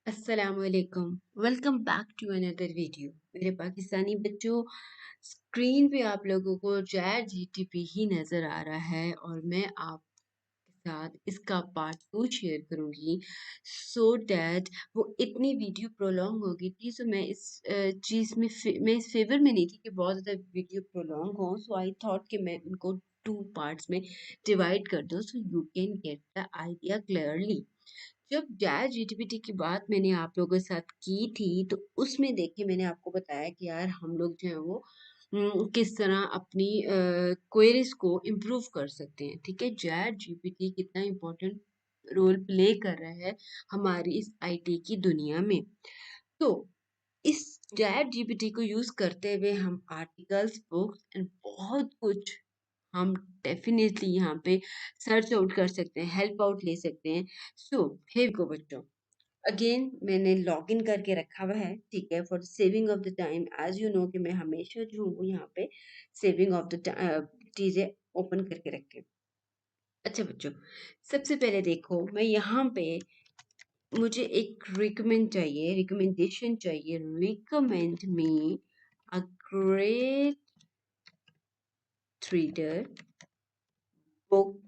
अस्सलामुअलैकुम। Welcome back to another video. मेरे पाकिस्तानी बच्चों, स्क्रीन पे आप लोगों को चैट जीटीपी ही नज़र आ रहा है और मैं आपके साथ इसका पार्ट 2 शेयर करूंगी सो डैट वो इतनी वीडियो प्रोलॉन्ग हो गई थी। सो मैं इस चीज़ में मैं इस फेवर में नहीं थी कि बहुत ज़्यादा वीडियो प्रोलॉन्ग हो। सो आई थॉट कि मैं इनको 2 पार्ट्स में डिवाइड कर दूँ सो you can get the idea clearly. जब चैट जीटीपीटी की बात मैंने आप लोगों के साथ की थी तो उसमें देखिए मैंने आपको बताया कि यार हम लोग जो है वो किस तरह अपनी क्वेरीज को इम्प्रूव कर सकते हैं। ठीक है, चैट जीपीटी कितना इम्पोर्टेंट रोल प्ले कर रहा है हमारी इस आईटी की दुनिया में। तो इस चैट जीपीटी को यूज करते हुए हम आर्टिकल्स, बुक्स एंड बहुत कुछ हम डेफिनेटली यहाँ पे सर्च आउट कर सकते हैं, हेल्प आउट ले सकते हैं। सो हे गो बच्चों, अगेन मैंने लॉग इन करके रखा हुआ है। ठीक है, for saving of the time as you know कि मैं हमेशा जो हूँ यहाँ पे सेविंग ऑफ द चीजें ओपन करके रखती हूँ। अच्छा बच्चों, सबसे पहले देखो मैं यहाँ पे मुझे एक रिकमेंडेशन चाहिए। Recommend me a great reader book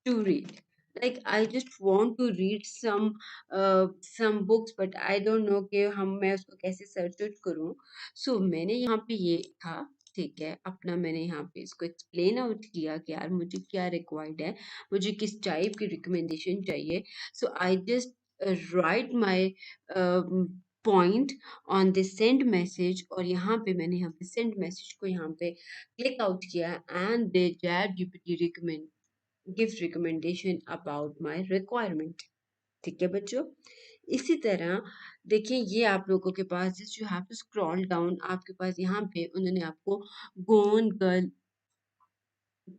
to read. Like I just want to read some books but I don't know कि मैं उसको कैसे सर्च आउट करूँ। सो मैंने यहाँ पे ये था, ठीक है, अपना मैंने यहाँ पे इसको एक्सप्लेन आउट किया कि यार मुझे क्या रिक्वायर्ड है, मुझे किस टाइप की रिकमेंडेशन चाहिए। So I just write my point on the send message और यहाँ पे मैंने यहाँ पे सेंड मैसेज को यहाँ पे क्लिक आउट किया and they chat GPT recommend give recommendation about my requirement. ठीक है बच्चों, इसी तरह देखिए ये आप लोगों के पास just you have to scroll down, आपके पास यहाँ पे उन्होंने आपको गोन गर्ल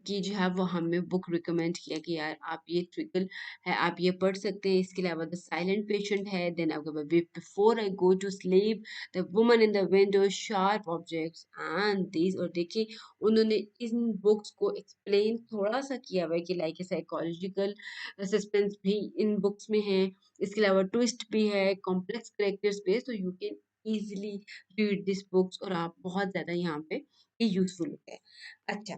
की जो है वो हमें बुक रिकमेंड किया कि यार आप ये ट्रिकल है, आप ये पढ़ सकते हैं। इसके अलावा द साइलेंट पेशेंट है। देन आपके before I go to sleep, the woman in the window, sharp objects and these. और देखिए उन्होंने इन बुक्स को एक्सप्लेन थोड़ा सा किया हुआ है कि लाइक साइकोलॉजिकल सस्पेंस भी इन बुक्स में है। इसके अलावा ट्विस्ट भी है, कॉम्प्लेक्स कैरेक्टर्स पे, तो you can easily read this books और आप बहुत ज़्यादा यहाँ पे ये यूजफुल होता है। अच्छा,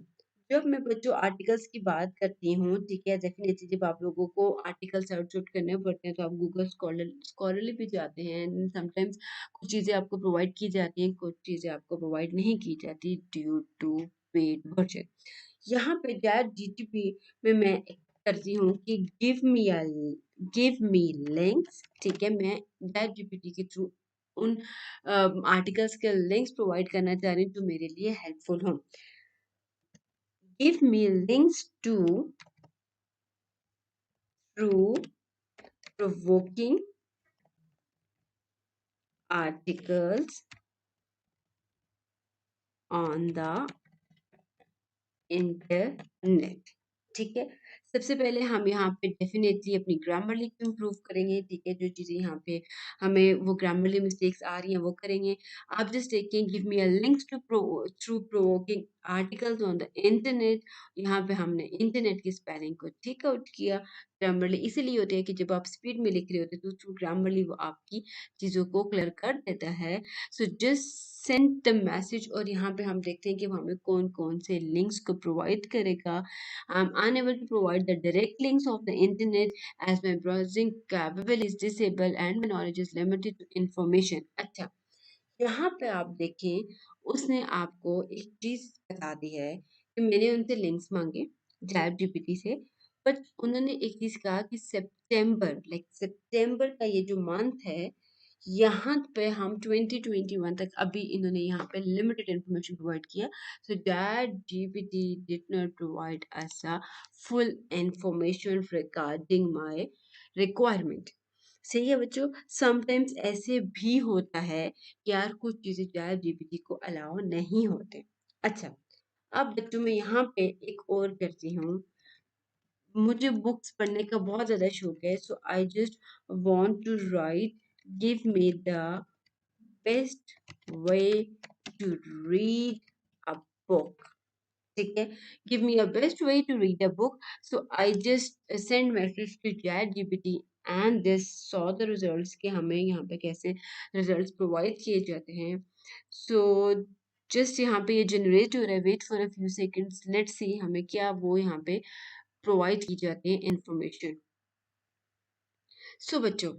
जब मैं बच्चों आर्टिकल्स की बात करती हूँ, ठीक है, डेफिनेटली जब आप लोगों को आर्टिकल सर्च आउट करने पड़ते हैं तो आप गूगल स्कॉलरली भी जाते हैं। समटाइम्स कुछ चीज़ें आपको प्रोवाइड की जाती हैं, कुछ चीज़ें आपको प्रोवाइड नहीं की जाती ड्यू टू पेड वर्जन। यहाँ पे चैट जीटीपी में मैं करती हूँ कि गिव मी लिंक्स। ठीक है, मैं चैट जीपीटी के थ्रू उन आर्टिकल्स के लिंक्स प्रोवाइड करना चाह रही हूँ जो मेरे लिए हेल्पफुल हों। Give me links to true provoking articles on the internet. ठीक है, सबसे पहले हम यहाँ पे डेफिनेटली अपनी ग्रामरली को इम्प्रूव करेंगे। ठीक है, जो चीज़ें यहाँ पे हमें वो ग्रामरली मिस्टेक्स आ रही हैं वो करेंगे। आप just taking give me a links to through provoking articles on the internet. यहाँ पे हमने इंटरनेट की स्पेलिंग को ठीक आउट किया। ग्रामरली इसीलिए होते हैं कि जब आप स्पीड में लिख रहे होते हैं तो थ्रू ग्रामरली वो आपकी चीज़ों को क्लियर कर देता है। So just send the message और यहाँ पे हम देखते हैं कि वो हमें कौन कौन से लिंक्स को प्रोवाइड करेगा। I am unable to provide the direct links of the internet as my browsing capable is disable and my knowledge is limited to information. अच्छा, यहाँ पे आप देखें उसने आपको एक चीज बता दी है कि मैंने उनसे लिंक्स मांगे चैट जीपीटी से, बट उन्होंने एक चीज कहा कि सितंबर, लाइक सितंबर का ये जो मंथ है यहाँ पे हम 2021 तक अभी इन्होंने यहाँ पे लिमिटेड इंफॉर्मेशन प्रोवाइड किया। So ChatGPT did not provide us a full information regarding my requirement. सही है बच्चों, समटाइम्स ऐसे भी होता है कि यार कुछ चीजें चैट जीपीटी को अलाउ नहीं होते। अच्छा, अब बच्चों मैं यहाँ पे एक और करती हूँ। मुझे बुक्स पढ़ने का बहुत ज़्यादा शौक है। So I just want to write give me the best way to read a book. ठीक है, give me a best way to read a book. So I just send message to ChatGPT and this saw the results कि हमें यहाँ पे कैसे results provide किए जाते हैं। सो जस्ट यहाँ पे ये जनरेट हो रहा है, wait for a few seconds, let's see हमें क्या वो यहाँ पे प्रोवाइड की जाती है इंफॉर्मेशन। सो बच्चों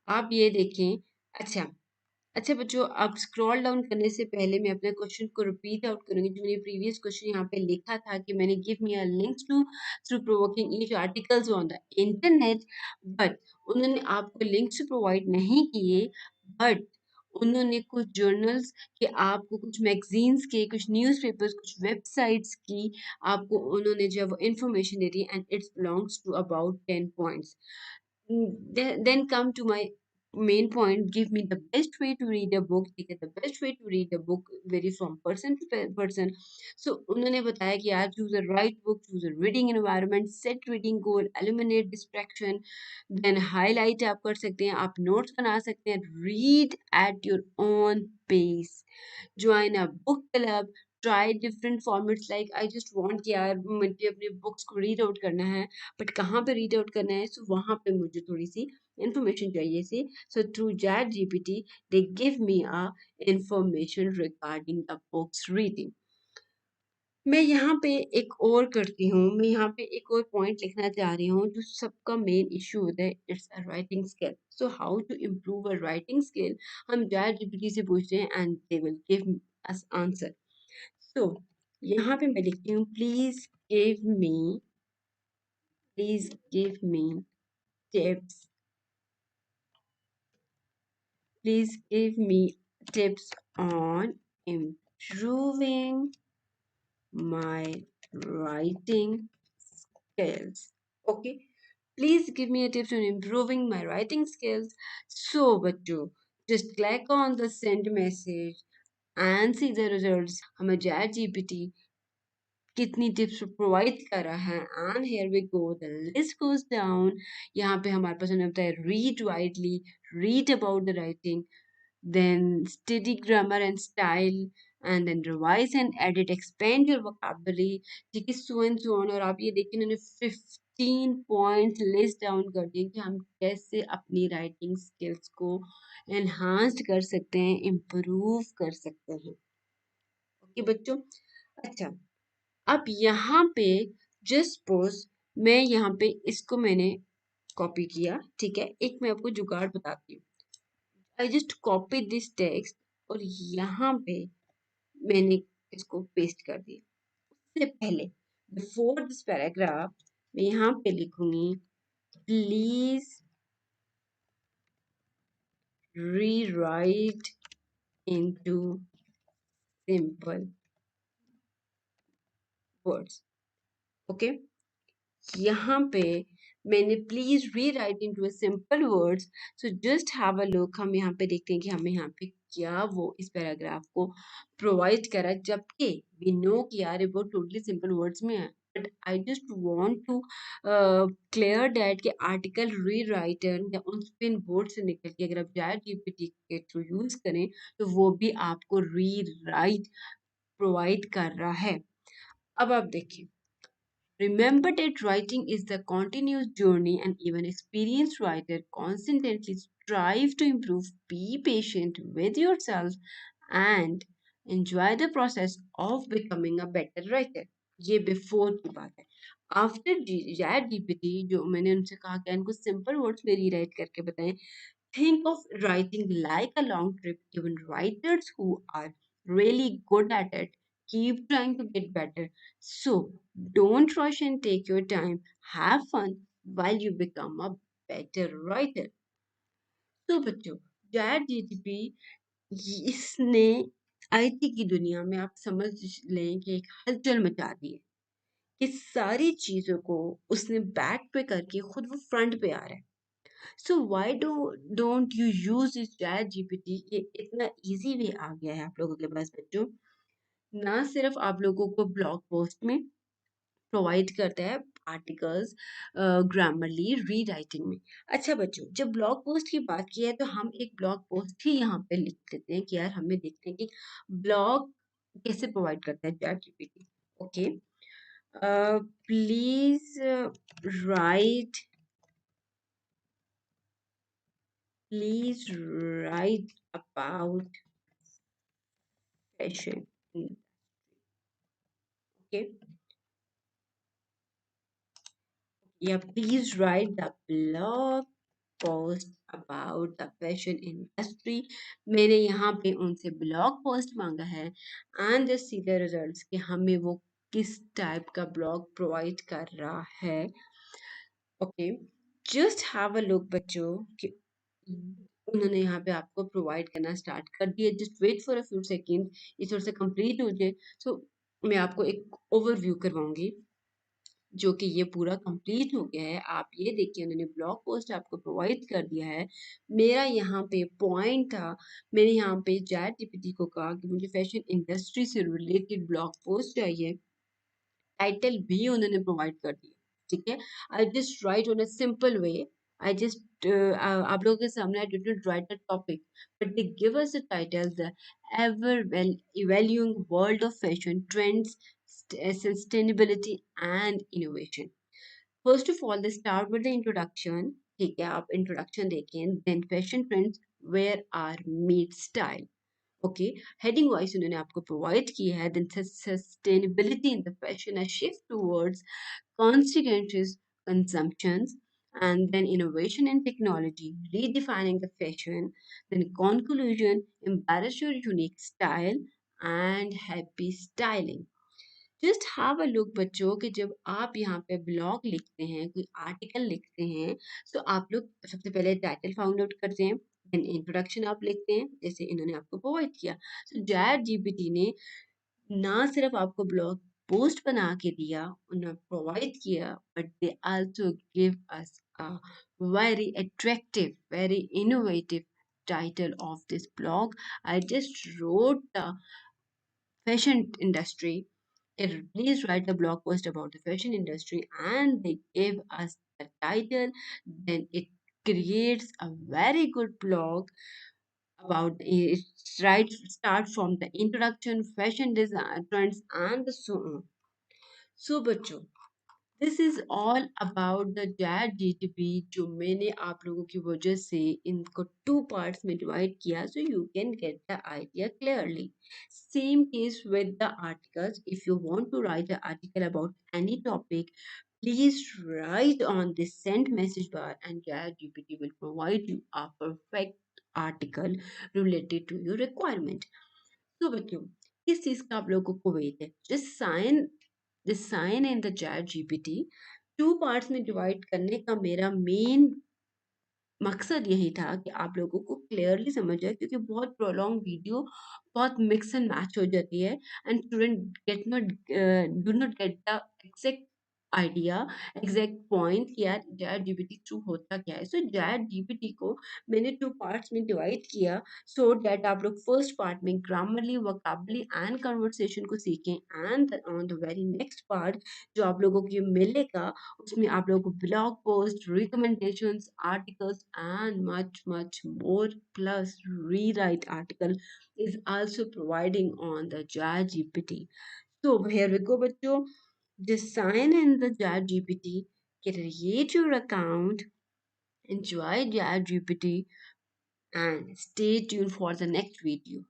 आप ये देखें। अच्छा अच्छा बच्चों, अब स्क्रॉल डाउन करने से पहले मैं अपने क्वेश्चन को रिपीट आउट करूंगी। जो मैंने प्रीवियस क्वेश्चन यहाँ पे लिखा था कि मैंने give me a links to through provoking each articles on the internet, but उन्होंने आपको लिंक्स प्रोवाइड नहीं किए, बट उन्होंने कुछ जर्नल्स के, आपको कुछ मैगजीन्स के, कुछ न्यूज़पेपर्स, कुछ वेबसाइट्स की आपको उन्होंने जब इंफॉर्मेशन दे दी, and it's belongs to about 10 points. Then come to my main point, give me the best way to read a book, ठीक है, the best way to read a book vary from person to person. So उन्होंने बताया कि आप choose a right book, choose a reading environment, set reading goal, eliminate distraction, then highlight आप कर सकते हैं, आप notes बना सकते हैं, read at your own pace, join a book club, try different formats, like I just want कि यार मुझे अपनी बुक्स को रीड आउट करना है, बट कहाँ पे रीड आउट करना है, सो वहाँ पे मुझे थोड़ी सी इंफॉर्मेशन चाहिए सी। So through ChatGPT they give me a information regarding the books reading. मैं यहाँ पे एक और करती हूँ, मैं यहाँ पे एक और पॉइंट लिखना चाह रही हूँ जो सबका मेन इशू होता है, it's a writing skill. So how to improve a writing skill, हम चैट जीपीटी से पूछते हैं and they will give us answer. So यहाँ पे मैं लिखती हूँ, please give me tips, please give me tips on improving my writing skills. Okay, please give me a tips on improving my writing skills. So बच्चों, just click on the send message and see the results. हमें chat GPT कितनी tips provide कर रहा है, and here we go, the list goes down. यहाँ पे हमारे पास उन्होंने बताया read widely, read about the writing, then study grammar and style, and then revise and edit, expand your vocabulary, ठीक है, so and so on। और आप ये देखिए इन्होंने 15 पॉइंट्स लिस्ट डाउन कर दिए कि हम कैसे अपनी राइटिंग स्किल्स को एनहांस कर सकते हैं, इम्प्रूव कर सकते हैं। ओके बच्चों, अच्छा अब यहाँ पे जस्ट सपोज मैं यहाँ पे इसको मैंने कॉपी किया, ठीक है, एक मैं आपको जुगाड़ बताती हूँ। I just copy this text और यहाँ पे मैंने इसको पेस्ट कर दिया। उससे पहले बिफोर दिस पैराग्राफ मैं यहाँ पे लिखूंगी, please rewrite into simple words. Okay, यहाँ पे मैंने please rewrite into simple words. So just have a look, हम यहाँ पे देखते हैं कि हमें यहाँ पे क्या वो इस पैराग्राफ को प्रोवाइड करा, जबकि वी नो कि यार वो टोटली सिंपल वर्ड्स में है, but I just want to clear that कि आर्टिकल रीराइटर या उन स्पिन बोर्ड से निकल के अगर आप चैट जीपीटी के थ्रू यूज करें तो वो भी आपको रीराइट प्रोवाइड कर रहा है। अब आप देखिए, remember that writing is the continuous journey, and even experienced writer constantly strive to improve. Be patient with yourself and enjoy the process of becoming a better writer. ये बिफोर की बात है। आफ्टर चैट जीपीटी जो मैंने उनसे कहा कि इनको सिंपल वर्ड्स में रीराइट करके बताएं, think of writing like a long trip. Even writers who are really good at it keep trying to get better. So don't rush and take your time. Have fun while you become a better writer. तो बच्चों, chat GTP इसने IT की दुनिया में आप समझ लें कि एक हलचल मचा दी है कि सारी चीजों को उसने बैक पे करके खुद वो फ्रंट पे आ रहा है। So why don't you use this chat GPT, ये इतना इजी वे आ गया है आप लोगों के पास बच्चों। ना सिर्फ आप लोगों को ब्लॉग पोस्ट में प्रोवाइड करता है आर्टिकल्स ग्रामरली रीराइटिंग में। अच्छा बच्चों, जब ब्लॉग पोस्ट की बात की है तो हम एक ब्लॉग पोस्ट ही यहाँ पे लिख लेते हैं कि यार हमें देखते हैं कि ब्लॉग कैसे प्रोवाइड करता है chat GPT. Okay, please right please write about fashion. Okay. Yeah, please write the blog post about the fashion industry. मैंने यहाँ पे उनसे ब्लॉग पोस्ट मांगा है and just see the results कि हमें वो किस टाइप का ब्लॉग प्रोवाइड कर रहा है। Okay, just have a look बच्चों कि उन्होंने यहाँ पे आपको प्रोवाइड करना स्टार्ट कर दिया। Just wait for a few second, ये थोड़ा सा कंप्लीट हो जाए। सो मैं आपको एक ओवरव्यू करवाऊंगी जो कि ये पूरा कंप्लीट हो गया है। आप ये देखिए उन्होंने ब्लॉग पोस्ट आपको प्रोवाइड कर दिया है। मेरा यहाँ पे पॉइंट था, मैंने यहाँ पे चैट जीपीटी को कहा कि मुझे फैशन इंडस्ट्री से रिलेटेड ब्लॉग पोस्ट चाहिए। टाइटल भी उन्होंने प्रोवाइड कर दिया। ठीक है, आई just right on a simple way. I just आप लोगों के सामने I did not right a topic but they give us a title, the ever well evaluating world of fashion trends, sustainability and innovation. First of all, they start with the introduction. ठीक है, आप introduction देखें, then fashion trends, where are meet style. Okay, heading wise उन्होंने आपको provide किया है। Then sustainability in the fashion, a shift towards consequences consumptions, and then innovation and technology redefining the fashion. Then conclusion, embrace your unique style and happy styling. Just have a look बच्चों कि जब आप यहाँ पे blog लिखते हैं, कोई article लिखते हैं, तो आप लोग सबसे पहले टाइटल फाउंड आउट करते हैं, देन इंट्रोडक्शन आप लिखते हैं जैसे इन्होंने आपको प्रोवाइड किया। तो चैट जीपीटी ने ना सिर्फ आपको ब्लॉग पोस्ट बना के दिया, उन्होंने प्रोवाइड किया, but they also give us a very attractive, very innovative title of this blog. I just wrote the fashion industry. Please write a blog post about the fashion industry, and they gave us the title. Then it creates a very good blog about it. Right, start from the introduction, fashion design trends, and so on. So, बच्चों, this is all about the chat GTP जो मैंने आप लोगों की वजह से इनको to parts में डिवाइड किया so you can get the idea clearly. Same case with the articles, if you want to write a article about any topic, please write on this send message bar and ChatGPT will provide you a perfect article related to your requirement. तो बच्चों, किस चीज का आप लोगों को wait है? Just sign this sign in the chat GPT. Two parts में डिवाइड करने का मेरा मेन मकसद यही था कि आप लोगों को क्लियरली समझ जाए, क्योंकि बहुत प्रोलॉन्ग वीडियो बहुत मिक्स एंड मैच हो जाती है and student get not do not get the exact idea, exact point कि यार जैट जीपीटी थ्रू होता क्या है। सो जैट जीपीटी को मैंने टू पार्ट्स में डिवाइड किया सो दैट आप लोग फर्स्ट पार्ट में ग्रामरली, वोकैबुलरी एंड कन्वर्सेशन को सीखें, and on the very next part जो आप लोगों को ये मिलेगा उसमें आप लोगों को blog post, recommendations, articles and much more, plus rewrite article is also providing on the chat gpt. So here we go बच्चों, just sign in the chat gpt, create your account, enjoy chat gpt, and stay tuned for the next video.